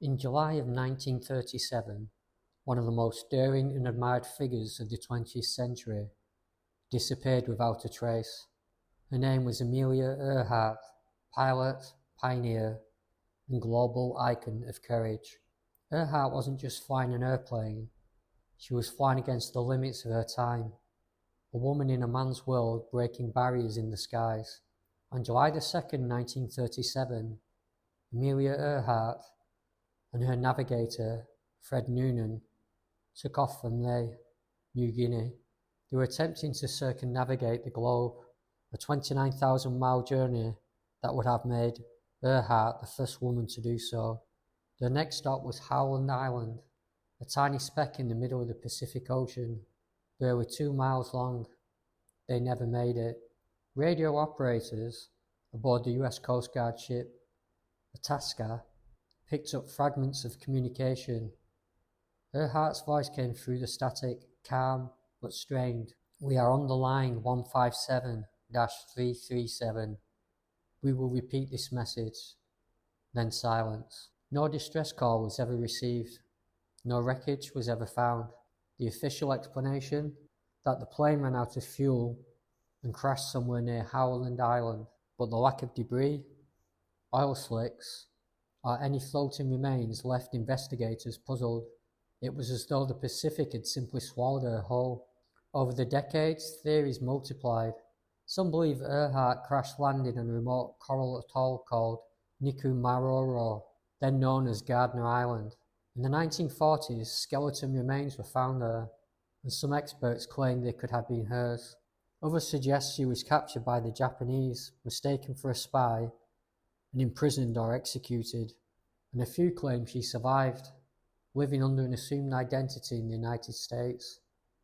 In July of 1937, one of the most daring and admired figures of the 20th century disappeared without a trace. Her name was Amelia Earhart, pilot, pioneer, and global icon of courage. Earhart wasn't just flying an airplane, she was flying against the limits of her time. A woman in a man's world breaking barriers in the skies. On July 2nd, 1937, Amelia Earhart and her navigator, Fred Noonan, took off from Lae, New Guinea. They were attempting to circumnavigate the globe, a 29,000-mile journey that would have made Earhart the first woman to do so. Their next stop was Howland Island, a tiny speck in the middle of the Pacific Ocean, barely 2 miles long. They never made it. Radio operators aboard the US Coast Guard ship Itasca picked up fragments of communication. Earhart's voice came through the static, calm but strained. "We are on the line 157-337. We will repeat this message." Then silence. No distress call was ever received. No wreckage was ever found. The official explanation? That the plane ran out of fuel and crashed somewhere near Howland Island. But the lack of debris, oil slicks, or any floating remains left investigators puzzled. It was as though the Pacific had simply swallowed her whole. Over the decades, theories multiplied. Some believe Earhart crash-landed on a remote coral atoll called Nikumaroro, then known as Gardner Island. In the 1940s, skeleton remains were found there, and some experts claimed they could have been hers. Others suggest she was captured by the Japanese, mistaken for a spy, and imprisoned or executed, and a few claim she survived, living under an assumed identity in the United States.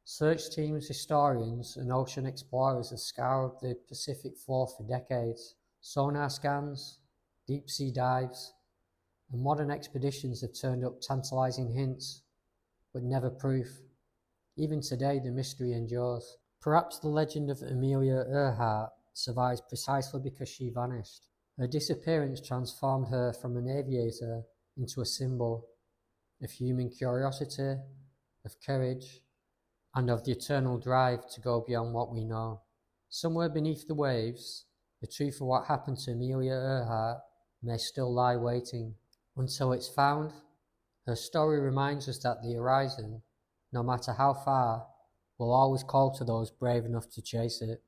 Search teams, historians, and ocean explorers have scoured the Pacific floor for decades. Sonar scans, deep-sea dives, and modern expeditions have turned up tantalizing hints, but never proof. Even today, the mystery endures. Perhaps the legend of Amelia Earhart survives precisely because she vanished. Her disappearance transformed her from an aviator into a symbol of human curiosity, of courage, and of the eternal drive to go beyond what we know. Somewhere beneath the waves, the truth of what happened to Amelia Earhart may still lie waiting. Until it's found, her story reminds us that the horizon, no matter how far, will always call to those brave enough to chase it.